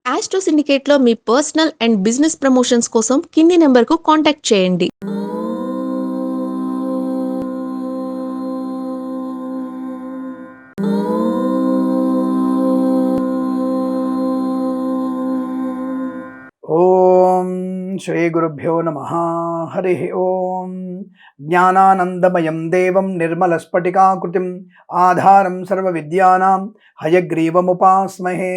Astro సిండికేట్లో మీ personal and business promotions కోసం కింది నెంబర్కు కాంటాక్ట్ చేయండి. ఓం శ్రీ గురుభ్యో నమ. హరి ఓం. జ్ఞానానందమయం దేవం నిర్మలస్ఫటికాకృతిం ఆధారం సర్వ విద్యానాం హయగ్రీవముపాస్మహే.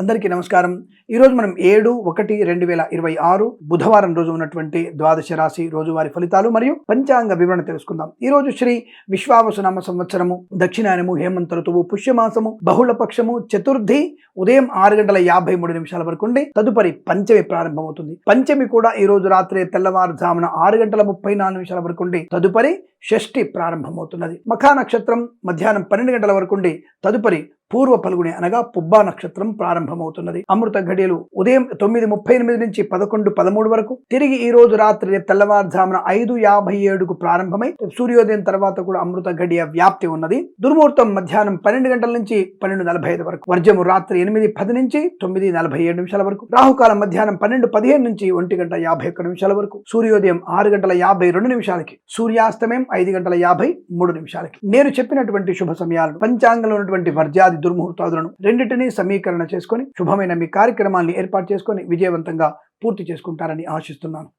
అందరికీ నమస్కారం. ఈరోజు మనం 7/1/2026 బుధవారం రోజు ఉన్నటువంటి ద్వాదశ రాశి రోజువారి ఫలితాలు మరియు పంచాంగ వివరణ తెలుసుకుందాం. ఈరోజు శ్రీ విశ్వావసునామ సంవత్సరము, దక్షిణాయనము, హేమంత ఋతువు, పుష్యమాసము, బహుళపక్షము, చతుర్థి ఉదయం 6:53 వరకు ఉండి తదుపరి పంచమి ప్రారంభమవుతుంది. పంచమి కూడా ఈ రోజు రాత్రి తెల్లవారుజామున 6:34 వరకు ఉండి తదుపరి షష్ఠి ప్రారంభమవుతున్నది. మఖా నక్షత్రం మధ్యాహ్నం 12 గంటల వరకు ఉండి తదుపరి పూర్వ పల్గుని అనగా పుబ్బా నక్షత్రం ప్రారంభమవుతున్నది. అమృత ఘడియలు ఉదయం 9:38 నుంచి 11:13 వరకు, తిరిగి ఈ రోజు రాత్రి తెల్లవారుజామున 5:57కు ప్రారంభమై సూర్యోదయం తర్వాత కూడా అమృత ఘడియ వ్యాప్తి ఉన్నది. దుర్ముహూర్తం మధ్యాహ్నం 12 గంటల నుంచి 12:45 వరకు, వర్జము రాత్రి 8:10 నుంచి 9:47 వరకు, రాహుకాలం మధ్యాహ్నం 12:15 నుంచి 1:51 వరకు, సూర్యోదయం 6:52 సూర్యాస్తమయం 5:53. నేను చెప్పినటువంటి శుభ సమయాలను, పంచాంగంలో ఉన్నటువంటి వర్జాది దుర్ముహూర్తాదులను రెండింటినీ సమీకరణ చేసుకొని శుభమైన మీ కార్యక్రమాన్ని ఏర్పాటు చేసుకొని విజయవంతంగా పూర్తి చేసుకుంటారని ఆశిస్తున్నాను.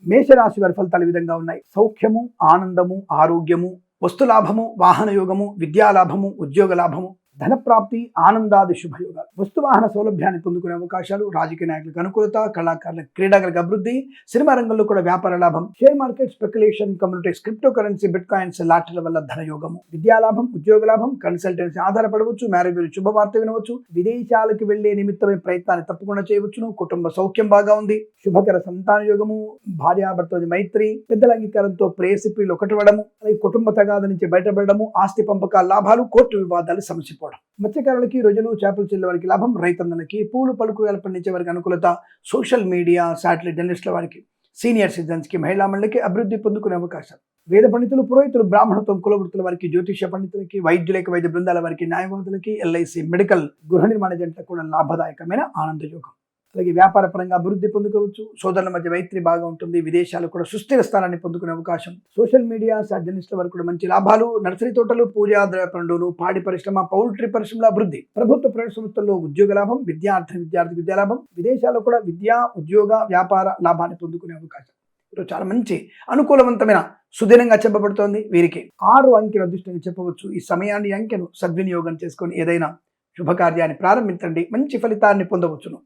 మేషరాశి వారి ఫలితాలు ఈ విధంగా ఉన్నాయి. సౌఖ్యము, ఆనందము, ఆరోగ్యము, వస్తులాభము, వాహన యోగము, విద్యాలాభము, ఉద్యోగ లాభము, ధనప్రాప్తి, ఆనందాది శుభయోగాలు, వస్తువాహన సౌలభ్యాన్ని పొందుకునే అవకాశాలు, రాజకీయ నాయకులకు అనుకూలత, కళాకారులకు, క్రీడాకులకు అభివృద్ధి, సినిమా రంగంలో కూడా వ్యాపార లాభం, share market, speculation, communities, cryptocurrency, bitcoins, లాటరీల వల్ల ధనయోగము, విద్యాలాభం, ఉద్యోగ లాభం, కన్సల్టెన్సీ ఆధారపడవచ్చు, మ్యారేజ్ శుభవార్త వినవచ్చు, విదేశాలకు వెళ్లే నిమిత్తమే ప్రయత్నాన్ని తప్పకుండా చేయవచ్చును, కుటుంబ సౌఖ్యం బాగా ఉంది, శుభకర సంతాన యోగము, భార్యాభర్త మైత్రి, పెద్దల అంగీకారంతో ప్రేయసిప్రిలు ఒకటివ్వడము, అలాగే కుటుంబ తగాద నుంచి బయటపడము, ఆస్తి పంపకాల లాభాలు, కోర్టు వివాదాలు సమసిపోవడం, మత్స్యకారులకి రొయ్యలు చేపలు చెల్లె వారికి లాభం, రైతన్నలకి పూలు పలుకురాలు పండించే వారికి అనుకూలత, సోషల్ మీడియా, శాటిలైట్ జర్నలిస్టుల వారికి, సీనియర్ సిటిజన్స్ కి, మహిళా మండలికి అభివృద్ధి పొందుకునే అవకాశాలు, వేద పండితులు, పురోహితులు, బ్రాహ్మణత్వం కులవృత్తుల వారికి, జ్యోతిష పండితులకి, వైద్యులకి, వైద్య బృందాల వారికి, న్యాయవాదులకి, ఎల్ఐసి, మెడికల్, గృహ నిర్మాణ జంటలకు కూడా లాభదాయకమైన ఆనందయోగం. అలాగే వ్యాపార పరంగా అభివృద్ధి పొందుకోవచ్చు, సోదరుల మధ్య మైత్రి బాగా ఉంటుంది, విదేశాలు కూడా సుస్థిర స్థానాన్ని పొందుకునే అవకాశం, సోషల్ మీడియా, జర్నలిస్టుల వరకు కూడా మంచి లాభాలు, నర్సరీ తోటలు, పూజా ద్రవ్య పండుగలు, పాడి పరిశ్రమ, పౌల్ట్రీ పరిశ్రమల అభివృద్ధి, ప్రభుత్వ ప్రైవేట్ సంస్థల్లో ఉద్యోగ లాభం, విద్యార్థి విద్యాలాభం, విదేశాల్లో కూడా విద్యా, ఉద్యోగ, వ్యాపార లాభాన్ని పొందుకునే అవకాశం. ఈరోజు చాలా మంచి అనుకూలవంతమైన సుదినంగా చెప్పబడుతోంది. వీరికి 6 అంకెల అదృష్టంగా చెప్పవచ్చు. ఈ సమయాన్ని, అంకెను సద్వినియోగం చేసుకొని ఏదైనా శుభకార్యాన్ని ప్రారంభించండి, మంచి ఫలితాన్ని పొందవచ్చును.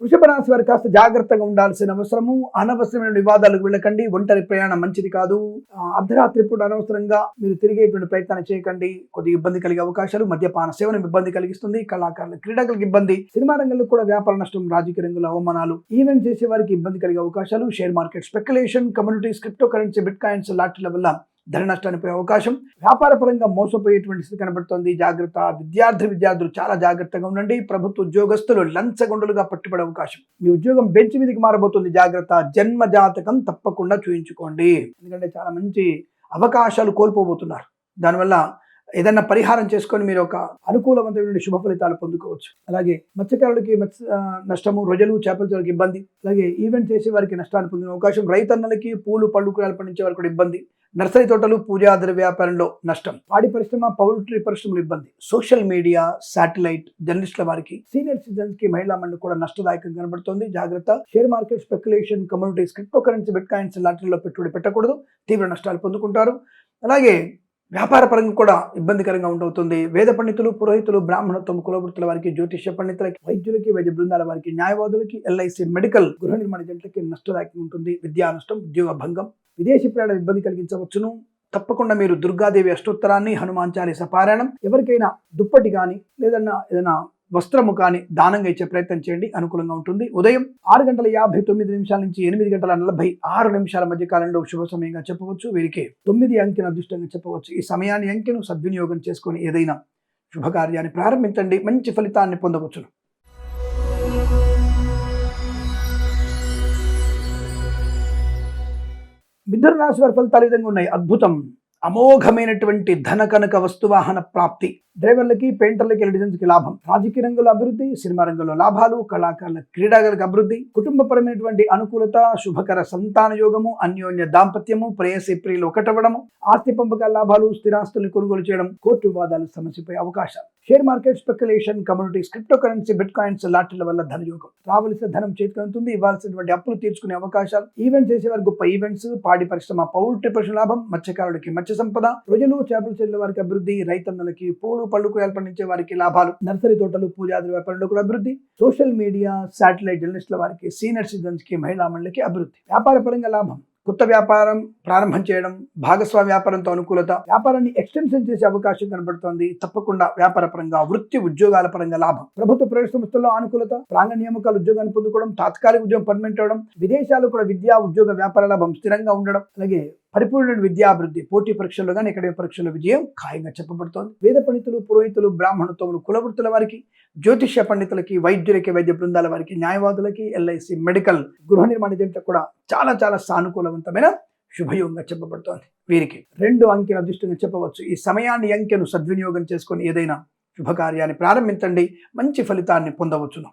వృషభ రాశి వారు కాస్త జాగ్రత్తగా ఉండాల్సిన అవసరము. అనవసరమైన వివాదాలకు వెళ్ళకండి. ఒంటరి ప్రయాణం మంచిది కాదు. అర్ధరాత్రి పూట అనవసరంగా మీరు తిరిగేటువంటి ప్రయత్నాన్ని చేయకండి. కొద్దిగా ఇబ్బంది కలిగే అవకాశాలు, మద్యపాన సేవనం ఇబ్బంది కలిగిస్తుంది, కళాకారులు, క్రీడాకులకు ఇబ్బంది, సినిమా రంగంలో కూడా వ్యాపార నష్టం, రాజకీయ రంగంలో అవమానాలు, ఈవెంట్ చేసే వారికి ఇబ్బంది కలిగే అవకాశాలు, share market, speculation, communities, cryptocurrency, bitcoins, లాటరీల వల్ల ధన నష్టానికి పోయే అవకాశం, వ్యాపార పరంగా మోసపోయేటువంటి స్థితి కనబడుతోంది. జాగ్రత్త. విద్యార్థులు చాలా జాగ్రత్తగా ఉండండి. ప్రభుత్వ ఉద్యోగస్తులు లంచగొండలుగా పట్టుబడే అవకాశం, మీ ఉద్యోగం బెంచ్ మీదకి మారబోతుంది. జాగ్రత్త. జన్మ జాతకం తప్పకుండా చూయించుకోండి, ఎందుకంటే చాలా మంచి అవకాశాలు కోల్పోబోతున్నారు. దానివల్ల ఏదన్నా పరిహారం చేసుకొని మీరు ఒక అనుకూలవంతమైన శుభ ఫలితాలు పొందుకోవచ్చు. అలాగే మత్స్యకారులకి నష్టము, రొయ్యలు చేపల చెరువుకి ఇబ్బంది, అలాగే ఈవెంట్ చేసే వారికి నష్టాన్ని పొందిన అవకాశం, రైతన్నలకి పూలు పళ్ళు కూరలు పండించే వారికి కూడా ఇబ్బంది, నర్సరీ తోటలు, పూజా ద్రవ్య వ్యాపారంలో నష్టం, పాడి పరిశ్రమ, పౌల్ట్రీ పరిశ్రమలు ఇబ్బంది, సోషల్ మీడియా, శాటిలైట్ జర్నలిస్టుల వారికి, సీనియర్ సిటిజన్స్ కి, మహిళా మండలి కూడా నష్టదాయకం కనబడుతుంది. జాగ్రత్త. Share market, speculation, communities, cryptocurrency, bitcoins, లాటరీలో పెట్టుబడి పెట్టకూడదు, తీవ్ర నష్టాలు పొందుకుంటారు. అలాగే వ్యాపార పరంగా కూడా ఇబ్బందికరంగా ఉండవుతుంది. వేద పండితులు, పురోహితులు, బ్రాహ్మణత్వం కులవృత్తుల వారికి, జ్యోతిష పండితులకి, వైద్యులకి, వైద్య బృందాల వారికి, న్యాయవాదులకి, ఎల్ఐసి, మెడికల్, గృహ నిర్మాణ జంటలకి నష్టదాయకంగా ఉంటుంది. విద్యా నష్టం, ఉద్యోగ భంగం, విదేశీ ప్రయాణ ఇబ్బంది కలిగించవచ్చును. తప్పకుండా మీరు దుర్గాదేవి అష్టోత్తరాన్ని, హనుమాన్ చాలీసా పారాయణం, ఎవరికైనా దుప్పటి కానీ లేదన్నా ఏదైనా వస్త్రము కానీ దానంగా ఇచ్చే ప్రయత్నం చేయండి, అనుకూలంగా ఉంటుంది. ఉదయం 6:59 నుంచి 8:46 మధ్య కాలంలో శుభ సమయంగా చెప్పవచ్చు. వీరికి 9 అంకెను అదృష్టంగా చెప్పవచ్చు. ఈ సమయాన్ని, అంకెను సద్వినియోగం చేసుకొని ఏదైనా శుభకార్యాన్ని ప్రారంభించండి, మంచి ఫలితాన్ని పొందవచ్చును. మిథున రాశి వారి ఫలితాలు ఈ విధంగా ఉన్నాయి. అద్భుతం, అమోఘమైనటువంటి ధన కనక వస్తువాహన ప్రాప్తి, డ్రైవర్లకి, పెయింటర్లకి, ఎలక్ట్రీషియన్స్కి లాభం, రాజకీయ రంగంలో అభివృద్ధి, సినిమా రంగంలో లాభాలు, కళాకారుల, క్రీడాకారులకు అభివృద్ధి, కుటుంబపరమైనటువంటి అనుకూలత, శుభకర సంతాన యోగము, అన్యోన్య దాంపత్యము, ప్రేయసి ప్రియులు ఒకటవడము, ఆస్తి పంపకాల లాభాలు, స్థిరాస్తుల్ని కొనుగోలు చేయడం, కోర్టు వివాదాలు సమస్యపై అవకాశాలు, share market, speculation, communities, cryptocurrency, bitcoins, లాటరీల వల్ల ధనయోగం, రావలసిన ధనం చేతికి అందుతుంది, ఇవ్వాల్సినటువంటి అప్పులు తీర్చుకునే అవకాశాలు, ఈవెంట్స్ చేసేవారు గొప్ప ఈవెంట్స్, పాడి పరిశ్రమ, పౌల్ట్రీ పరిశ్రమ లాభం, మత్స్యకారులకి మత్స్య సంపద, రొయ్యలు చేపలు చెల్లెల వారికి అభివృద్ధి, రైతన్నలకి, పూలు పళ్ళు కూరగాయలు పండించే వారికి లాభాలు, నర్సరీ తోటలు, పూజాది వ్యాపారంలో కూడా అభివృద్ధి, సోషల్ మీడియా, శాటిలైట్ జర్నలిస్టుల వారికి, సీనియర్ సిటిజన్స్ కి, మహిళా మండలికి అభివృద్ధి, వ్యాపార పరంగా లాభం, కొత్త వ్యాపారం ప్రారంభం చేయడం, భాగస్వామ్య వ్యాపారంతో అనుకూలత, వ్యాపారాన్ని ఎక్స్టెన్షన్ చేసే అవకాశం కనబడుతోంది. తప్పకుండా వ్యాపార పరంగా, వృత్తి ఉద్యోగాల పరంగా లాభం, ప్రభుత్వ ప్రైవేట్ సంస్థల్లో అనుకూలత, ప్రాంగణ నియామకాలు ఉద్యోగాన్ని పొందుకోవడం, తాత్కాలిక ఉద్యోగం పర్మనెంట్ అవడం, విదేశాలు కూడా విద్యా ఉద్యోగ వ్యాపార లాభం స్థిరంగా ఉండడం, అలాగే పరిపూర్ణ విద్యాభివృద్ధి, పోటీ పరీక్షల్లో కానీ ఎక్కడ పరీక్షల్లో విజయం ఖాయంగా చెప్పబడుతోంది. వేద పండితులు, పురోహితులు, బ్రాహ్మణత్వములు, కులవృత్తుల వారికి, జ్యోతిష్య పండితులకి, వైద్యులకి, వైద్య బృందాల వారికి, న్యాయవాదులకి, ఎల్ఐసి, మెడికల్, గృహ నిర్మాణ ఏజెంట్లకు కూడా చాలా చాలా సానుకూలవంతమైన శుభయోగంగా చెప్పబడుతోంది. వీరికి 2 అంకెను అదృష్టంగా చెప్పవచ్చు. ఈ సమయాన్ని, అంకెను సద్వినియోగం చేసుకొని ఏదైనా శుభకార్యాన్ని ప్రారంభించండి, మంచి ఫలితాన్ని పొందవచ్చును.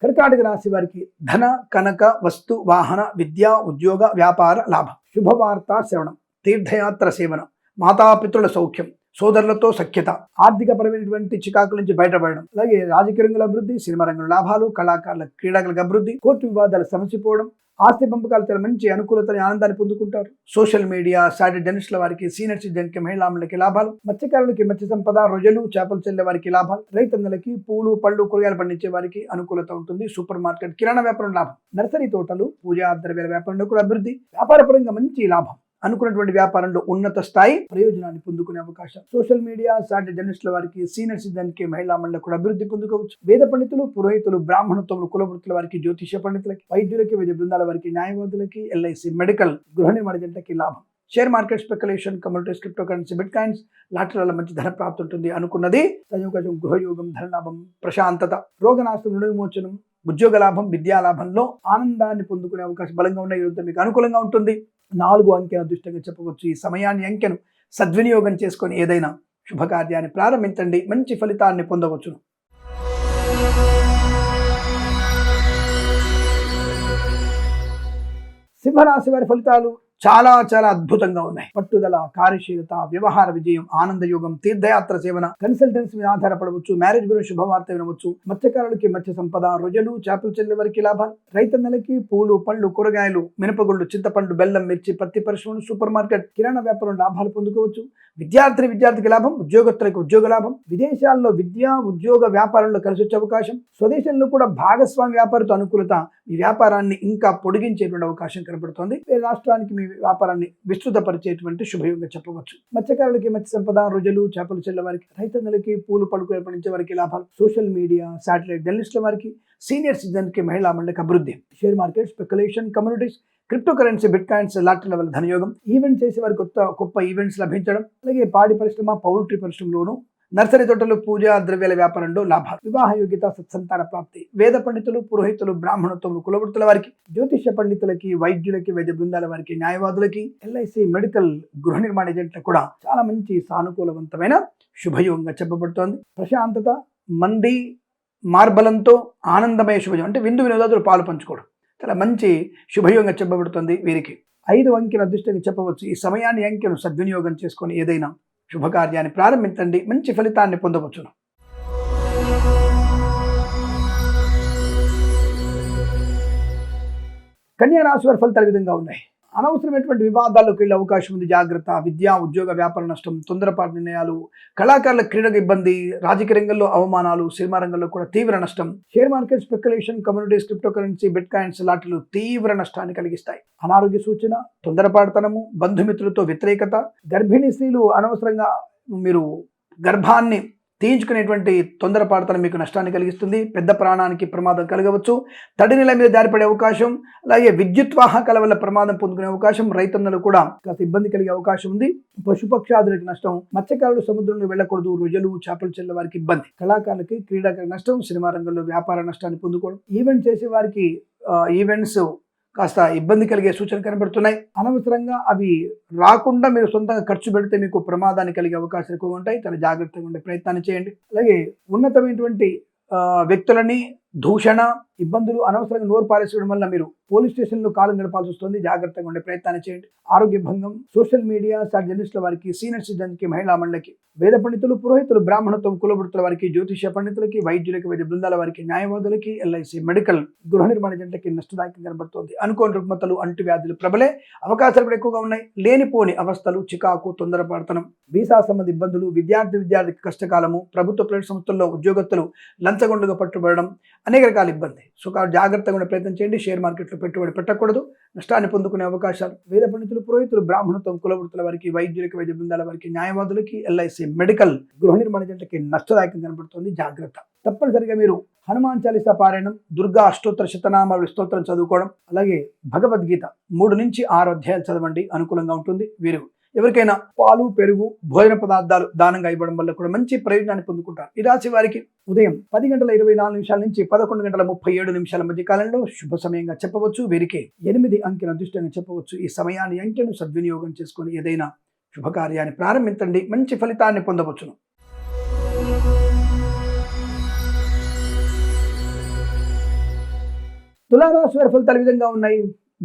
కర్కాటక రాశి వారికి ధన కనక వస్తు వాహన విద్యా ఉద్యోగ వ్యాపార లాభం, శుభవార్త శ్రవణం, తీర్థయాత్ర సేవనం, మాతాపితృల సౌఖ్యం, సోదరులతో సఖ్యత, ఆర్థికపరమైనటువంటి చికాకుల నుంచి బయటపడడం, అలాగే రాజకీయ రంగంలో అభివృద్ధి, సినిమా రంగంలో లాభాలు, కళాకారుల, క్రీడాకులకు అభివృద్ధి, కోర్టు వివాదాలు సమసిపోవడం, ఆస్తి పంపకాలు చాలా మంచి అనుకూలతని, ఆనందాన్ని పొందుకుంటారు. సోషల్ మీడియా, శాటిలైట్ జర్నలిస్టుల వారికి, సీనియర్ సిటిజన్కి, మహిళా మండలికి లాభాలు, మత్స్యకారులకి మత్స్య సంపద, రొయ్యలు చేపలు చెల్లే వారికి లాభాలు, రైతన్నలకి, పూలు పళ్ళు కూరగాయలు పండించే వారికి అనుకూలత ఉంటుంది. సూపర్ మార్కెట్, కిరాణా వ్యాపారం లాభం, నర్సరీ తోటలు, పూజా ద్రవ్యాల వ్యాపారంలో కూడా అభివృద్ధి, వ్యాపారపరంగా మంచి లాభం, అనుకున్నటువంటి వ్యాపారంలో ఉన్నత స్థాయి ప్రయోజనాన్ని పొందుకునే అవకాశం, సోషల్ మీడియా, శాటిలైట్ జర్నలిస్టుల వారికి, సీనియర్ సిటిజన్కి, మహిళా మండలికి కూడా అభివృద్ధి పొందుకోవచ్చు. వేద పండితులు, పురోహితులు, బ్రాహ్మణత్వములు, కులవృత్తుల వారికి, జ్యోతిష్య పండితులకి, వైద్యులకి, వైద్య బృందాల వారికి, న్యాయవాదులకి, ఎల్ఐసి, మెడికల్, గృహ నిర్మాణ జంటకి లాభం, share market, speculation, communities, cryptocurrency, bitcoins, లాటరీల మంచి ధన ప్రాప్తి ఉంటుంది. అనుకున్నది సంయోగం, గృహయోగం, ధనలాభం, ప్రశాంతత, రోగనాశనం, రుణ విమోచనం, ఉద్యోగ లాభం, విద్యా లాభంలో ఆనందాన్ని పొందుకునే అవకాశం బలంగా ఉన్న ఈరోజు మీకు అనుకూలంగా ఉంటుంది. 4 అంకెను అదృష్టంగా చెప్పవచ్చు. ఈ సమయాన్ని, అంకెను సద్వినియోగం చేసుకొని ఏదైనా శుభకార్యాన్ని ప్రారంభించండి, మంచి ఫలితాన్ని పొందవచ్చును. సింహరాశి వారి ఫలితాలు చాలా చాలా అద్భుతంగా ఉన్నాయి. పట్టుదల, కార్యశీలత, వ్యవహార విజయం, ఆనందయోగం, తీర్థయాత్ర సేవన, కన్సల్టెన్సీ మీద ఆధారపడవచ్చు, మ్యారేజ్ గురించి శుభవార్త వినవచ్చు, మత్స్యకారులకి మత్స్య సంపద, రొయ్యలు చేపలు చెల్లె వారికి లాభాలు, రైతన్నలకి పూలు పళ్ళు కూరగాయలు, మినపగుళ్ళు, చింతపండు, బెల్లం, మిర్చి, పత్తి పరిశ్రమలు, సూపర్ మార్కెట్, కిరాణా వ్యాపారం లాభాలు పొందుకోవచ్చు. విద్యార్థికి లాభం, ఉద్యోగస్తులకు ఉద్యోగ లాభం, విదేశాల్లో విద్యా ఉద్యోగ వ్యాపారంలో కలిసి వచ్చే అవకాశం, స్వదేశంలో కూడా భాగస్వామి వ్యాపారితో అనుకూలత, మీ వ్యాపారాన్ని ఇంకా పొడిగించేటువంటి అవకాశం కనబడుతోంది. రాష్ట్రానికి మీ వ్యాపారాన్ని విస్తృతపరిచేటువంటి శుభయోగంగా చెప్పవచ్చు. మత్స్యకారులకి మత్స్య సంపద, రొయ్యలు చేపలు చెల్లె వారికి, రైతన్నలకి, పూలు పళ్ళు పండించే వారికి లాభాలు, సోషల్ మీడియా, శాటిలైట్ జర్నలిస్టుల వారికి, సీనియర్ సిటిజన్కి, మహిళా మండలికి అభివృద్ధి, share market, speculation, communities, cryptocurrency, bitcoins, లాటరీల వల్ల ధనయోగం, ఈవెంట్ చేసే వారికి గొప్ప ఈవెంట్స్ లభించడం, అలాగే పాడి పరిశ్రమ, పౌల్ట్రీ పరిశ్రమలోను, నర్సరీ తోటలు, పూజా ద్రవ్యాల వ్యాపారంలో లాభాలు, వివాహ యోగ్యత, సత్సంతాన ప్రాప్తి, వేద పండితులు, పురోహితులు, బ్రాహ్మణత్వములు, కులవృత్తుల వారికి, జ్యోతిష్య పండితులకి, వైద్యులకి, వైద్య బృందాల వారికి, న్యాయవాదులకి, ఎల్ఐసి, మెడికల్, గృహ నిర్మాణ ఏజెంట్లకు కూడా చాలా మంచి సానుకూలవంతమైన శుభయోగంగా చెప్పబడుతోంది. ప్రశాంతత, మంది మార్బలంతో ఆనందమయ శుభయోగం, అంటే విందు వినోదాదులు పాలు పంచుకోవడం, చాలా మంచి శుభయోగంగా చెప్పబడుతుంది. వీరికి 5 అంకెను అదృష్టంగా చెప్పవచ్చు. ఈ సమయాన్ని, అంకెను సద్వినియోగం చేసుకొని ఏదైనా శుభకార్యాన్ని ప్రారంభించండి, మంచి ఫలితాన్ని పొందవచ్చును. కన్యా రాశి వారి ఫలితాలు విధంగా ఉన్నాయి. అనవసరమైనటువంటి వివాదాల్లోకి వెళ్ళే అవకాశం ఉంది, జాగ్రత్త. విద్యా ఉద్యోగ వ్యాపార నష్టం, తొందరపాటు నిర్ణయాలు, కళాకారుల క్రీడకు ఇబ్బంది, రాజకీయ రంగంలో అవమానాలు, సినిమా రంగంలో కూడా తీవ్ర నష్టం, share market, speculation, communities, cryptocurrency, bitcoins, లాటరీలు తీవ్ర నష్టాన్ని కలిగిస్తాయి. అనారోగ్య సూచన, తొందరపాటుతనము, బంధుమిత్రులతో వ్యతిరేకత, గర్భిణీ స్త్రీలు అనవసరంగా మీరు గర్భాన్ని తీయించుకునేటువంటి తొందరపాటుతనం మీకు నష్టాన్ని కలిగిస్తుంది. పెద్ద ప్రాణానికి ప్రమాదం కలగవచ్చు. తడి నీళ్ళ మీద జారిపడే అవకాశం, అలాగే విద్యుత్ వాహకాల వల్ల ప్రమాదం పొందుకునే అవకాశం, రైతన్నలు కూడా కాస్త ఇబ్బంది కలిగే అవకాశం ఉంది. పశుపక్షాదులకు నష్టం, మత్స్యకారులు సముద్రంలో వెళ్ళకూడదు, రొయ్యలు చేపలు చెల్లె వారికి ఇబ్బంది, కళాకారులకి క్రీడాకారుల నష్టం, సినిమా రంగంలో వ్యాపార నష్టాన్ని పొందుకోవడం, ఈవెంట్ చేసే వారికి ఈవెంట్స్ కాస్త ఇబ్బంది కలిగే సూచనలు కనబడుతున్నాయి. అనవసరంగా అవి రాకుండా మీరు సొంతంగా ఖర్చు పెడితే మీకు ప్రమాదాన్ని కలిగే అవకాశాలు ఎక్కువ ఉంటాయి. చాలా జాగ్రత్తగా ఉండే ప్రయత్నాన్ని చేయండి. అలాగే ఉన్నతమైనటువంటి వ్యక్తులని దూషణ, ఇబ్బందులు, అనవసరంగా నోరు పారేసుకోవడం వల్ల మీరు పోలీస్ స్టేషన్లో కాలం గడపాల్సి వస్తుంది. జాగ్రత్తగా ఉండే ప్రయత్నాన్ని చేయండి. ఆరోగ్య భంగం, సోషల్ మీడియా జర్నలిస్టుల వారికి, సీనియర్ సిటిజన్కి, మహిళా మండలికి, వేద పండితులు, పురోహితులు, బ్రాహ్మణత్వం, కులవృత్తుల వారికి, జ్యోతిష పండితులకి, వైద్యులకి, వైద్య బృందాల వారికి, న్యాయవాదులకి, ఎల్ఐసి మెడికల్, గృహ నిర్మాణ జంటకి నష్టదాయకం కనబడుతోంది. అనుకోని రుగ్మతలు, అంటువ్యాధులు ప్రబలే అవకాశాలు కూడా ఎక్కువగా ఉన్నాయి. లేనిపోని అవస్థలు, చికాకు, తొందరపడతనం, వీసా సంబంధ ఇబ్బందులు, విద్యార్థికి కష్టకాలము, ప్రభుత్వ ప్రైవేట్ సంస్థల్లో ఉద్యోగస్తులు లంచగొండుగా పట్టుబడడం, అనేక రకాల ఇబ్బంది. సో జాగ్రత్తగా ఉండే ప్రయత్నం చేయండి. షేర్ మార్కెట్లో పెట్టుబడి పెట్టకూడదు, నష్టాన్ని పొందుకునే అవకాశాలు. వేద పండితులు, పురోహితులు, బ్రాహ్మణత్వం, కులవృత్తుల వారికి, వైద్యులకి, వైద్య బృందాల వారికి, న్యాయవాదులకి, ఎల్ఐసి మెడికల్, గృహ నిర్మాణ జంటకి నష్టదాయకం కనబడుతుంది. జాగ్రత్త. తప్పనిసరిగా మీరు హనుమాన్ చాలీసా పారాయణం, దుర్గా అష్టోత్తర శతనామావళి స్తోత్రం చదువుకోవడం, అలాగే భగవద్గీత 3 నుంచి 6 అధ్యాయాలు చదవండి. అనుకూలంగా ఉంటుంది. వీరు ఎవరికైనా పాలు, పెరుగు, భోజన పదార్థాలు దానంగా ఇవ్వడం వల్ల కూడా మంచి ప్రయోజనాన్ని పొందుకుంటారు. ఈ రాశి వారికి ఉదయం 10:24 నుంచి 11:37 మధ్య కాలంలో శుభ సమయంగా చెప్పవచ్చు. వీరికి 8 అంకెను అదృష్టంగా చెప్పవచ్చు. ఈ సమయాన్ని అంకెను సద్వినియోగం చేసుకొని ఏదైనా శుభకార్యాన్ని ప్రారంభించండి. మంచి ఫలితాన్ని పొందవచ్చును. తులారాశి వారి ఫలితాలు ఈ విధంగా ఉన్నాయి.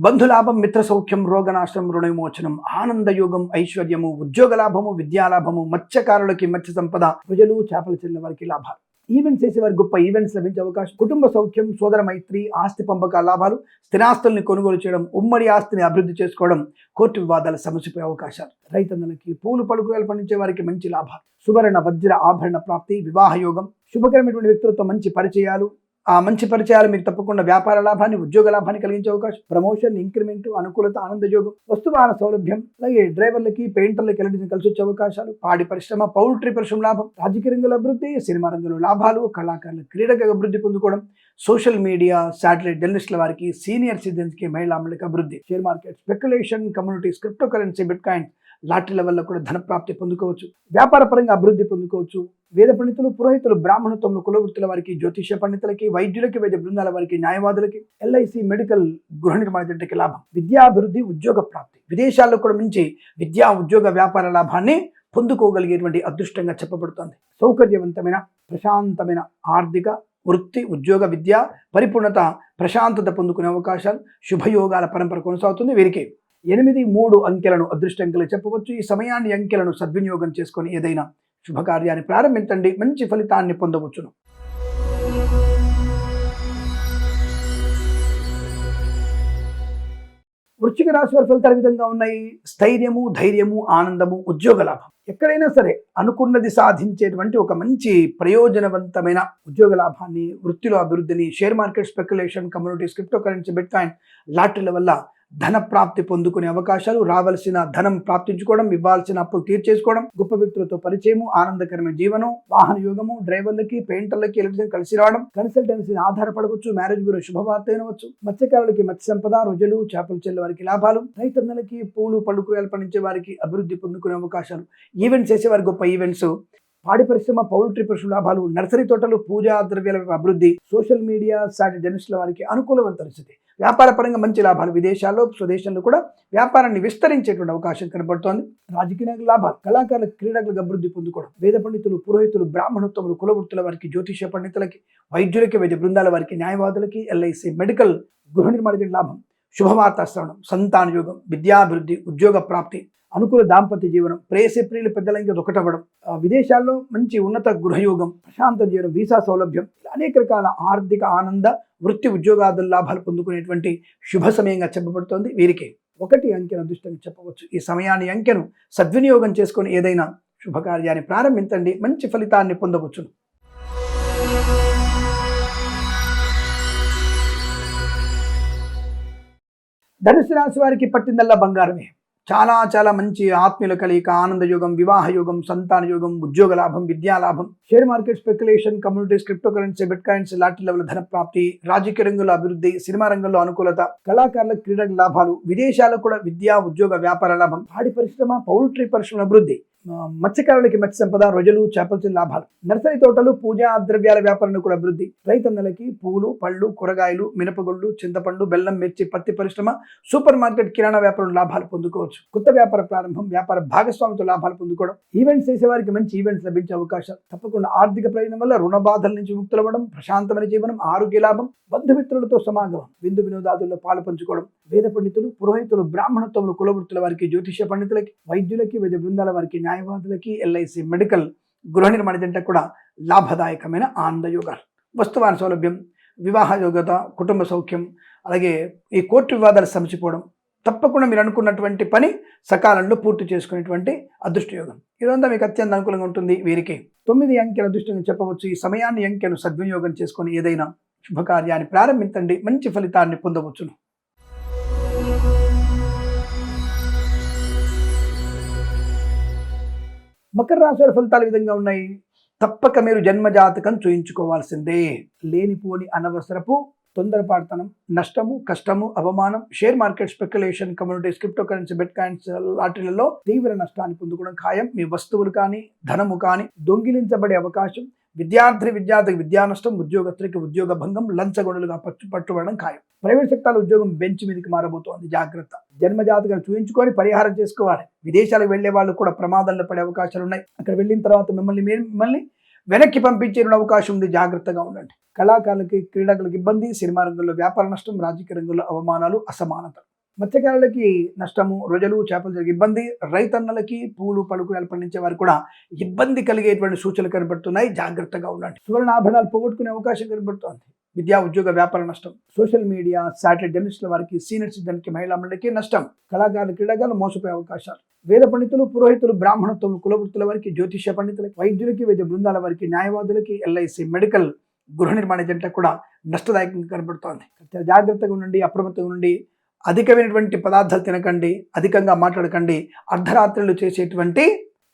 బంధులాభం, మిత్ర సౌఖ్యం, రోగనాశనం, రుణ విమోచనం, ఆనందయోగం, ఐశ్వర్యము, ఉద్యోగ లాభము, విద్యాలాభము, మత్స్యకారులకి మత్స్య సంపద, ప్రజలు, చేపలు చెల్లిన వారికి లాభాలు, ఈవెంట్స్ చేసే వారికి గొప్ప ఈవెంట్స్ లభించే అవకాశం, కుటుంబ సౌఖ్యం, సోదర మైత్రి, ఆస్తి పంపక లాభాలు, స్థిరాస్తుల్ని కొనుగోలు చేయడం, ఉమ్మడి ఆస్తిని అభివృద్ధి చేసుకోవడం, కోర్టు వివాదాలు సమసిపోయే అవకాశాలు, రైతన్నలకి, పూలు పలుకురాలు పండించే వారికి మంచి లాభాలు, సువర్ణ వజ్ర ఆభరణ ప్రాప్తి, వివాహ యోగం, శుభకరమైనటువంటి వ్యక్తులతో మంచి పరిచయాలు, ఆ మంచి పరిచయాలు మీకు తప్పకుండా వ్యాపార లాభాన్ని, ఉద్యోగ లాభాన్ని కలిగించే అవకాశం, ప్రమోషన్, ఇంక్రిమెంట్, అనుకూలత, ఆనందయోగం, వస్తువాహన సౌలభ్యం, అలాగే డ్రైవర్లకి, పెయింటర్లకి, ఎలక్ట్రికల్ కలిసి వచ్చే అవకాశాలు, పాడి పరిశ్రమ, పౌల్ట్రీ పరిశ్రమ లాభం, రాజకీయ రంగంలో అభివృద్ధి, సినిమా రంగంలో లాభాలు, కళాకారుల క్రీడగా అభివృద్ధి పొందుకోవడం, సోషల్ మీడియా, శాటిలైట్ జర్నలిస్టుల వారికి, సీనియర్ సిటిజన్స్కి, మహిళా మండలికి అభివృద్ధి, share market, speculation, communities, cryptocurrency, bitcoin, లాటరీల వల్ల కూడా ధన ప్రాప్తి పొందుకోవచ్చు. వ్యాపార పరంగా అభివృద్ధి పొందుకోవచ్చు. వేద పండితులు, పురోహితులు, బ్రాహ్మణత్వంలో, కులవృత్తుల వారికి, జ్యోతిష పండితులకి, వైద్యులకి, వైద్య బృందాల వారికి, న్యాయవాదులకి, ఎల్ఐసి మెడికల్, గృహ నిర్మాణ జంటకి లాభం, విద్యాభివృద్ధి, ఉద్యోగ ప్రాప్తి, విదేశాల్లో కూడా మించి విద్యా, ఉద్యోగ, వ్యాపార లాభాన్ని పొందుకోగలిగేటువంటి అదృష్టంగా చెప్పబడుతోంది. సౌకర్యవంతమైన, ప్రశాంతమైన ఆర్థిక, వృత్తి, ఉద్యోగ, విద్య, పరిపూర్ణత, ప్రశాంతత పొందుకునే అవకాశాలు, శుభయోగాల పరంపర కొనసాగుతుంది. వీరికి 8, 3 అంకెలను అదృష్టంగా చెప్పవచ్చు. ఈ సమయాన్ని, అంకెలను సద్వినియోగం చేసుకొని ఏదైనా శుభకార్యాన్ని ప్రారంభించండి. మంచి ఫలితాన్ని పొందవచ్చును. వృశ్చిక రాశి వారి ఫలితాలు విధంగా ఉన్నాయి. స్థైర్యము, ధైర్యము, ఆనందము, ఉద్యోగ లాభం. ఎక్కడైనా సరే అనుకున్నది సాధించేటువంటి ఒక మంచి ప్రయోజనవంతమైన ఉద్యోగ లాభాన్ని, వృత్తిలో అభివృద్ధిని, share market, speculation, communities, cryptocurrency, bitcoin, లాటరీల వల్ల ధన ప్రాప్తి పొందుకునే అవకాశాలు, రావాల్సిన ధనం ప్రాప్తించుకోవడం, ఇవ్వాల్సిన అప్పులు తీర్చేసుకోవడం, గొప్ప వ్యక్తులతో పరిచయము, ఆనందకరమైన జీవనం, వాహన యోగము, డ్రైవర్లకి, పెయింటర్లకి, ఎలక్ట్రికల్ కలిసి రావడం, కన్సల్టెన్సీని ఆధారపడవచ్చు, మ్యారేజ్ బ్యూరో శుభవార్త అయినవచ్చు, మత్స్యకారులకి మత్స్య సంపద, రొయ్యలు, చేపలు చెల్లె వారికి లాభాలు, రైతన్నలకి, పూలు పళ్ళు కూరగాయలు పండించే వారికి అభివృద్ధి పొందుకునే అవకాశాలు, ఈవెంట్స్ చేసేవారికి గొప్ప ఈవెంట్స్, పాడి పరిశ్రమ, పౌల్ట్రీ పరిశ్రమ లాభాలు, నర్సరీ తోటలు, పూజా ద్రవ్యాల అభివృద్ధి, సోషల్ మీడియా, శాటిలైట్ జర్నలిస్టుల వారికి అనుకూలమైన పరిస్థితి, వ్యాపార పరంగా మంచి లాభాలు, విదేశాల్లో, స్వదేశంలో కూడా వ్యాపారాన్ని విస్తరించేటువంటి అవకాశం కనబడుతోంది. రాజకీయ లాభాలు, కళాకారుల క్రీడలకు అభివృద్ధి పొందుకోవడం, వేద పండితులు, పురోహితులు, బ్రాహ్మణత్వములు, కులవృత్తుల వారికి, జ్యోతిష పండితులకి, వైద్యులకి, వైద్య బృందాల వారికి, న్యాయవాదులకి, ఎల్ఐసి మెడికల్, గృహ నిర్మాణ లాభం, శుభవార్త శ్రవణం, సంతాన యోగం, విద్యాభివృద్ధి, ఉద్యోగ ప్రాప్తి, అనుకూల దాంపత్య జీవనం, ప్రేయసి ప్రియులు పెద్దలకి ఒకటవ్వడం, విదేశాల్లో మంచి ఉన్నత గృహయోగం, ప్రశాంత జీవనం, వీసా సౌలభ్యం, అనేక రకాల ఆర్థిక ఆనంద, వృత్తి, ఉద్యోగాదుల లాభాలు పొందుకునేటువంటి శుభ సమయంగా చెప్పబడుతోంది. వీరికి 1 అంకెను అదృష్టంగా చెప్పవచ్చు. ఈ సమయాన్ని, అంకెను సద్వినియోగం చేసుకొని ఏదైనా శుభకార్యాన్ని ప్రారంభించండి. మంచి ఫలితాన్ని పొందవచ్చును. ధనుసు రాశి వారికి పట్టిందల్లా బంగారమే. చాలా చాలా మంచి ఆత్మీయుల కలయిక, ఆనంద యోగం, వివాహ యోగం, సంతాన యోగం, ఉద్యోగ లాభం, విద్యా లాభం, share market speculation, communities, cryptocurrency, bit coins, lottery level ధన ప్రాప్తి, రాజకీయ రంగంలో అభివృద్ధి, సినిమా రంగంలో అనుకూలత, కళాకారుల క్రీడా లాభాలు, విదేశాలకు కూడా విద్యా ఉద్యోగ వ్యాపార లాభం, పాడి పరిశ్రమ, పౌల్ట్రీ పరిశ్రమ అభివృద్ధి, మత్స్యకారులకి మత్స్య సంపద, రొయ్యలు, చేపల లాభాలు, నర్సరీ తోటలు, పూజా ద్రవ్యాల వ్యాపారంలో కూడా అభివృద్ధి, రైతన్నలకి పూలు, పళ్ళు, కూరగాయలు, మినపగుళ్ళు, చింతపండు, బెల్లం, మిర్చి, పత్తి పరిశ్రమ, సూపర్ మార్కెట్, కిరాణా వ్యాపారం లాభాలు పొందుకోవచ్చు. కొత్త వ్యాపార ప్రారంభం, వ్యాపార భాగస్వామితో లాభాలు పొందుకోవడం, ఈవెంట్స్ చేసేవారికి మంచి ఈవెంట్స్ లభించే అవకాశాలు, తప్పకుండా ఆర్థిక ప్రయోజనం వల్ల రుణ బాధల నుంచి ముక్తులవ్వడం, ప్రశాంతమైన జీవనం, ఆరోగ్య లాభం, బంధుమిత్రులతో సమాగమం, విందు వినోదాదుల్లో పాలు పంచుకోవడం, వేద పండితులు, పురోహితులు, బ్రాహ్మణత్వములు, కులవృత్తుల వారికి, జ్యోతిష పండితులకి, వైద్యులకి, వైద్య బృందాల వారికి, న్యాయవాదులకి, ఎల్ఐసి, మెడికల్, గృహ నిర్మాణ జంట కూడా లాభదాయకమైన ఆనంద యోగాలు. వస్తువాన సౌలభ్యం, వివాహ యోగ్యత, కుటుంబ సౌఖ్యం, అలాగే ఈ కోర్టు వివాదాలు సమసిపోవడం, తప్పకుండా మీరు అనుకున్నటువంటి పని సకాలంలో పూర్తి చేసుకునేటువంటి అదృష్ట యోగం. ఇదంతా మీకు అత్యంత అనుకూలంగా ఉంటుంది. వీరికి 9 అంకెల అదృష్టంగా చెప్పవచ్చు. ఈ సమయాన్ని, అంకెను సద్వినియోగం చేసుకొని ఏదైనా శుభకార్యాన్ని ప్రారంభించండి, మంచి ఫలితాన్ని పొందవచ్చును. మకర రాశి వారి ఫలితాలు ఈ విధంగా ఉన్నాయి. తప్పక మీరు జన్మజాతకం చూయించుకోవాల్సిందే. లేనిపోని అనవసరపు తొందరపాటుతనం, నష్టము, కష్టము, అవమానం, share market speculation, communities, cryptocurrency, bitcoins, లాటరీలలో తీవ్ర నష్టాన్ని పొందుకోవడం ఖాయం. మీ వస్తువులు కానీ, ధనము కానీ దొంగిలించబడే అవకాశం, విద్యార్థికి విద్యా నష్టం, ఉద్యోగస్తులకి ఉద్యోగ భంగం, లంచగొండలుగా పట్టుబడడం ఖాయం. ప్రైవేట్ సెక్టార్ ఉద్యోగం బెంచ్ మీదకి మారబోతోంది, జాగ్రత్త. జన్మజాతకాలు చూయించుకొని పరిహారం చేసుకోవాలి. విదేశాలకు వెళ్లే వాళ్ళు కూడా ప్రమాదాల్లో పడే అవకాశాలు ఉన్నాయి. అక్కడ వెళ్ళిన తర్వాత మిమ్మల్ని వెనక్కి పంపించే అవకాశం ఉంది, జాగ్రత్తగా ఉండండి. కళాకారులకి, క్రీడాకులకు ఇబ్బంది, సినిమా రంగంలో వ్యాపార నష్టం, రాజకీయ రంగంలో అవమానాలు, అసమానత. మత్స్యకారులకి నష్టము, రొయ్యలు, చేపలు జరిగే ఇబ్బంది, రైతన్నలకి పూలు, పలుకురాలు పండించే వారికి కూడా ఇబ్బంది కలిగేటువంటి సూచనలు కనబడుతున్నాయి, జాగ్రత్తగా ఉండండి. సువర్ణాభరణాలు పోగొట్టుకునే అవకాశం కనబడుతోంది. విద్యా ఉద్యోగ వ్యాపార నష్టం, సోషల్ మీడియా, శాటిలైట్ జర్నలిస్టుల వారికి, సీనియర్ సిటిజన్కి, మహిళా మండలికి నష్టం, కళాకారులు, క్రీడాకారులు మోసపోయే అవకాశాలు, వేద పండితులు, పురోహితులు, బ్రాహ్మణత్వం, కులవృత్తుల వారికి, జ్యోతిష పండితులకి, వైద్యులకి, వైద్య బృందాల వారికి, న్యాయవాదులకి, ఎల్ఐసి, మెడికల్, గృహ నిర్మాణ జంటకు కూడా నష్టదాయకంగా కనబడుతోంది. జాగ్రత్తగా ఉండండి, అప్రమత్తంగా ఉండండి. అధికమైనటువంటి పదార్థాలు తినకండి, అధికంగా మాట్లాడకండి. అర్ధరాత్రులు చేసేటువంటి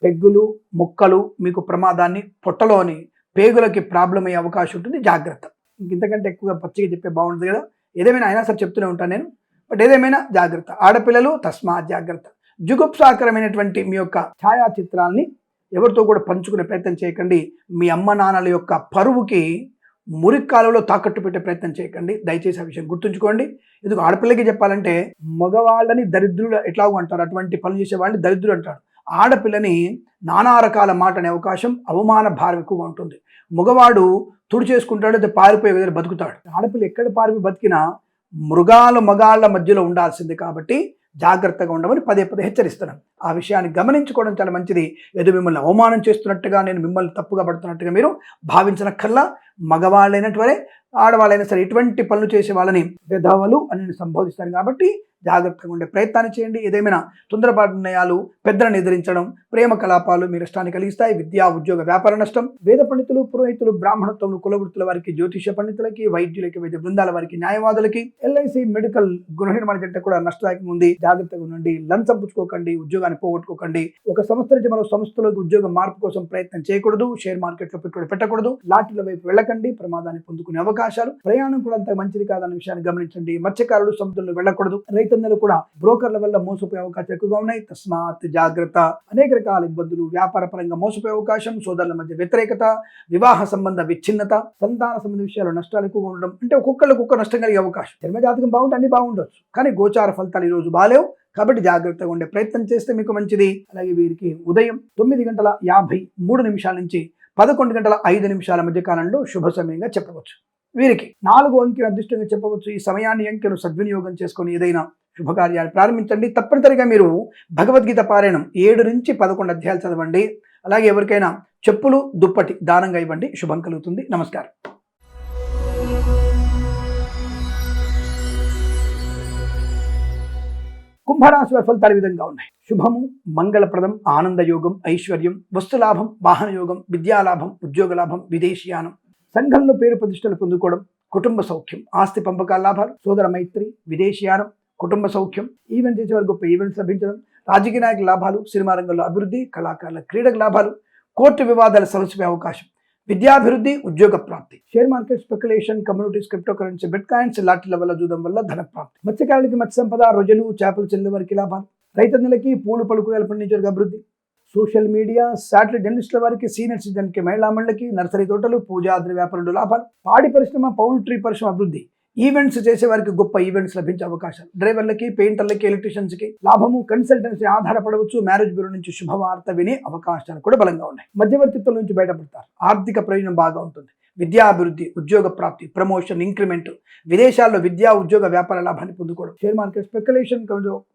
పెగ్గులు, ముక్కలు మీకు ప్రమాదాన్ని, పొట్టలోని పేగులకి ప్రాబ్లం అయ్యే అవకాశం ఉంటుంది, జాగ్రత్త. ఇంతకంటే ఎక్కువగా పచ్చిగా చెప్పే బాగుంటుంది కదా. ఏదేమైనా అయినా సరే చెప్తూనే ఉంటాను నేను, బట్ ఏదేమైనా జాగ్రత్త. ఆడపిల్లలు తస్మాత్ జాగ్రత్త. జుగుప్సాకరమైనటువంటి మీ యొక్క ఛాయాచిత్రాల్ని ఎవరితో కూడా పంచుకునే ప్రయత్నం చేయకండి. మీ అమ్మ నాన్నల యొక్క పరువుకి మురిక్కాలలో తాకట్టు పెట్టే ప్రయత్నం చేయకండి, దయచేసి ఆ విషయం గుర్తుంచుకోండి. ఎందుకు ఆడపిల్లకి చెప్పాలంటే, మగవాళ్ళని దరిద్రులు ఎట్లాగో అంటారు, అటువంటి పనులు చేసే వాళ్ళని దరిద్రులు అంటారు. ఆడపిల్లని నానా రకాల మాట అనే అవకాశం, అవమాన భారం ఎక్కువగా ఉంటుంది. మగవాడు తుడి చేసుకుంటాడు, అది పారిపోయే విధంగా బతుకుతాడు. ఆడపిల్ల ఎక్కడ పారిపోయి బతికినా మగాళ్ళ మధ్యలో ఉండాల్సింది. కాబట్టి జాగ్రత్తగా ఉండమని పదే హెచ్చరిస్తున్నాను. ఆ విషయాన్ని గమనించుకోవడం చాలా మంచిది. ఏదో మిమ్మల్ని అవమానం చేస్తున్నట్టుగా, నేను మిమ్మల్ని తప్పుగా పడుతున్నట్టుగా మీరు భావించనక్కల్లా. మగవాళ్ళైనటువంటి ఆడవాళ్ళైనా సరే ఇటువంటి పనులు చేసే వాళ్ళని వెధవలు అని సంబోధిస్తారు. కాబట్టి జాగ్రత్తగా ఉండే ప్రయత్నాన్ని చేయండి. ఏదేమైనా తొందరపాటు నిర్ణయాలు, పెద్దలను ఎదిరించడం, ప్రేమ కలాపాలు మీ నష్టాన్ని కలిగిస్తాయి. విద్యా ఉద్యోగ వ్యాపార నష్టం, వేద పండితులు, పురోహితులు, బ్రాహ్మణత్వం, కులవృత్తుల వారికి, జ్యోతిష పండితులకి, వైద్యులకి, వైద్య బృందాల వారికి, న్యాయవాదులకి, ఎల్ఐసి, మెడికల్, గృహ నిర్మాణ జంట కూడా నష్టదాయకంగా ఉంది, జాగ్రత్తగా ఉండండి. లంచం పుచ్చుకోకండి, ఉద్యోగాన్ని పోగొట్టుకోకండి. ఒక సంస్థ నుంచి మరో సంస్థలోకి ఉద్యోగ మార్పు కోసం ప్రయత్నం చేయకూడదు. షేర్ మార్కెట్ లో పెట్టుబడి పెట్టకూడదు. లాటరీల వైపు వెళ్ళకండి, ప్రమాదాన్ని పొందుకునే అవకాశాలు. ప్రయాణం కూడా అంత మంచిది కాదన్న విషయాన్ని గమనించండి. మత్స్యకారులు సముద్రంలో వెళ్ళకూడదు. రైతన్నలు కూడా బ్రోకర్ల వల్ల మోసపోయే అవకాశాలు ఎక్కువగా ఉన్నాయి, తస్మాత్ జాగ్రత్త. అనేక రకాల ఇబ్బందులు, వ్యాపార పరంగా మోసపోయే అవకాశం, సోదరుల మధ్య వ్యతిరేకత, వివాహ సంబంధ విచ్ఛిన్నత, సంతాన సంబంధ విషయాలు నష్టాలు ఎక్కువగా ఉండడం, అంటే ఒక్కొక్క నష్టం కలిగే అవకాశం. జన్మజాతకం బాగుంటే అన్ని బాగుండొచ్చు, కానీ గోచార ఫలితాలు ఈ రోజు బాలేవు. కాబట్టి జాగ్రత్తగా ఉండే ప్రయత్నం చేస్తే మీకు మంచిది. అలాగే వీరికి ఉదయం 9:53 నుంచి 11:05 మధ్య కాలంలో శుభ సమయంగా చెప్పవచ్చు. వీరికి 4 అంకెల అదృష్టంగా చెప్పవచ్చు. ఈ సమయాన్ని, అంకెను సద్వినియోగం చేసుకొని ఏదైనా శుభకార్యాలు ప్రారంభించండి. తప్పనిసరిగా మీరు భగవద్గీత పారాయణం 7 నుంచి 11 అధ్యాయాలు చదవండి. అలాగే ఎవరికైనా చెప్పులు, దుప్పటి దానంగా ఇవ్వండి, శుభం కలుగుతుంది. నమస్కారం. కుంభరాశి వారి ఫలితాలు ఈ విధంగా ఉన్నాయి. శుభము, మంగళప్రదం, ఆనందయోగం, ఐశ్వర్యం, వస్తులాభం, వాహన యోగం, విద్యాలాభం, ఉద్యోగ లాభం, విదేశీయానం, సంఘంలో పేరు ప్రతిష్టలు పొందుకోవడం, కుటుంబ సౌఖ్యం, ఆస్తి పంపకాల లాభాలు, సోదర మైత్రి, విదేశీయానం, కుటుంబ సౌఖ్యం, ఈవెంట్ చేసే వారు గొప్ప ఈవెంట్స్ లభించడం, రాజకీయ నాయకుల లాభాలు, సినిమా రంగంలో అభివృద్ధి, కళాకారుల క్రీడకు లాభాలు, కోర్టు వివాదాలు సమస్యపై అవకాశం, విద్యాభివృద్ధి, ఉద్యోగ ప్రాప్తి. Share market, speculation, communities, cryptocurrency, bitcoins, లాటరీల వల్ల జూదం వల్ల ధన ప్రాప్తి. మత్స్యకారులకి మత్స్య సంపద, రొయ్యలు, చేపలు చెల్లె వారికి లాభాలు, రైతన్నలకి పూలు పలుకురాలు పండించే అభివృద్ధి, సోషల్ మీడియా, శాటిలైట్ జర్నలిస్టుల వారికి, సీనియర్ సిటిజన్కి, మహిళా మండలికి, నర్సరీ తోటలు, పూజాద్రి వ్యాపారులు లాభాలు, పాడి పరిశ్రమ, పౌల్ట్రీ పరిశ్రమ అభివృద్ధి, ఈవెంట్స్ చేసే వారికి గొప్ప ఈవెంట్స్ లభించే అవకాశాలు, డ్రైవర్లకి, పెయింటర్లకి, ఎలక్ట్రీషియన్స్కి లాభము, కన్సల్టెన్సీ ఆధారపడవచ్చు, మ్యారేజ్ బ్యూరో నుంచి శుభవార్త వినే అవకాశాలు కూడా బలంగా ఉన్నాయి. మధ్యవర్తిత్వం నుంచి బయటపడతారు, ఆర్థిక ప్రయోజనం బాగా ఉంటుంది, విద్యాభివృద్ధి, ఉద్యోగ ప్రాప్తి, ప్రమోషన్, ఇంక్రిమెంట్, విదేశాల్లో విద్యా ఉద్యోగ వ్యాపార లాభాన్ని పొందుకోవడం, షేర్ మార్కెట్, స్పెక్యులేషన్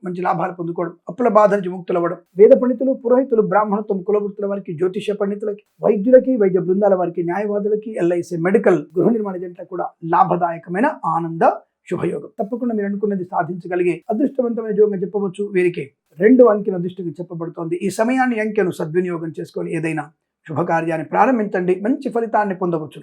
మంచి లాభాలు పొందుకోవడం, అప్పుల బాధ నుంచి ముక్తులవ్వడం, వేద పండితులు, పురోహితులు, బ్రాహ్మణత్వం, కులవృత్తుల వారికి, జ్యోతిష పండితులకి, వైద్యులకి, వైద్య బృందాల వారికి, న్యాయవాదులకి, ఎల్ఐసి, మెడికల్, గృహ నిర్మాణ జంట కూడా లాభదాయకమైన ఆనంద శుభయోగం. తప్పకుండా మీరు అనుకున్నది సాధించగలిగే అదృష్టవంతమైన యోగంగా చెప్పవచ్చు. వీరికి 2 అంకెల అదృష్టంగా చెప్పబడుతోంది. ఈ సమయాన్ని, అంకెను సద్వినియోగం చేసుకొని ఏదైనా శుభకార్యాన్ని ప్రారంభించండి, మంచి ఫలితాన్ని పొందవచ్చు.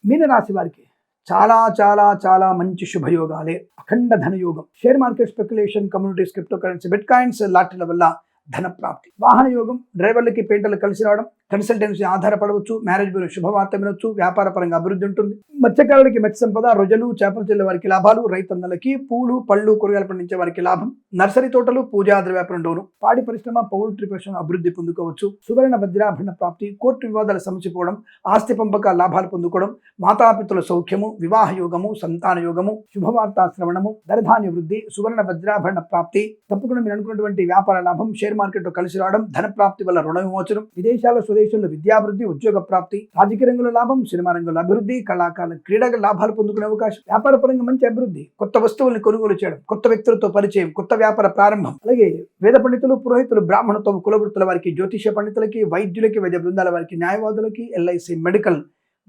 మీనరాశి వారికి చాలా చాలా చాలా మంచి శుభయోగాలే, అఖండ ధనయోగం. Share market, speculation, communities, cryptocurrency, bitcoins, లాటరీల వల్ల ధన ప్రాప్తి, వాహన యోగం, డ్రైవర్లకి, పెయింటర్లు కలిసి రావడం, కన్సల్టెన్సీ ఆధారపడవచ్చు, మ్యారేజ్ బ్యూరో శుభవార్త వినొచ్చు, వ్యాపార పరంగా అభివృద్ధి ఉంటుంది, మత్స్యకారులకి మత్స్య సంపద, రొయ్యలు, చేపలు చెల్లె వారికి లాభాలు, రైతన్నలకి పూలు పళ్ళు కూరగాయలు పండించే వారికి లాభం, నర్సరీ తోటలు, పూజాద్ర వ్యాపారం, పాడి పరిశ్రమ, పౌల్ట్రీ పరిశ్రమ అభివృద్ధి పొందుకోవచ్చు, సువర్ణ వజ్రాభరణ ప్రాప్తి, కోర్టు వివాదాలు సమసిపోవడం, ఆస్తి పంపక లాభాలు పొందుకోవడం, మాతాపితుల సౌఖ్యము, వివాహ యోగము, సంతాన యోగము, శుభవార్తా శ్రవణము, ధనధాన్య వృద్ధి, సువర్ణ వజ్రాభరణ ప్రాప్తి. తప్పకుండా మీరు అనుకున్నటువంటి వ్యాపార లాభం, షేర్ మార్కెట్ లో కలిసి రావడం, ధన ప్రాప్తి వల్ల రుణ విమోచనం, విదేశాల్లో స్వదేశంలో విద్యాభివృద్ధి, ఉద్యోగ ప్రాప్తి, రాజకీయ రంగంలో లాభం, సినిమా రంగంలో అభివృద్ధి, కళాకారుల క్రీడగా లాభాలు పొందుకునే అవకాశం, వ్యాపార పరంగా మంచి అభివృద్ధి, కొత్త వస్తువుల్ని కొనుగోలు చేయడం, కొత్త వ్యక్తులతో పరిచయం, కొత్త వ్యాపార ప్రారంభం. అలాగే వేద పండితులు, పురోహితులు, బ్రాహ్మణత్వం, కులవృత్తుల వారికి, జ్యోతిష పండితులకి, వైద్యులకి, వైద్య బృందాల వారికి, న్యాయవాదులకి, ఎల్ఐసి, మెడికల్,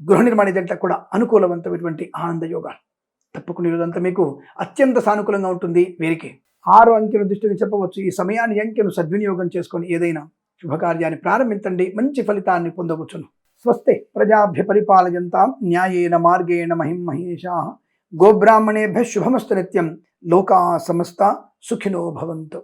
గృహ నిర్మాణ జంటలకు కూడా అనుకూలవంతమైనటువంటి ఆనంద యోగాలు. తప్పకుండా ఈరోజంతా మీకు అత్యంత సానుకూలంగా ఉంటుంది. వీరికి 6 అంకెల దృష్టిని చెప్పవచ్చు. ఈ సమయాన్ని, అంకెను సద్వినియోగం చేసుకొని ఏదైనా శుభకార్యాన్ని ప్రారంభించండి, మంచి ఫలితాన్ని పొందవచ్చును. స్వస్తి ప్రజాభ్య పరిపాలయంతాం న్యాయేన మార్గేణ మహిం మహేషాః. గోబ్రాహ్మణేభ్యః శుభమస్తు నిత్యం. లోకా సమస్తా సుఖినో భవంతు.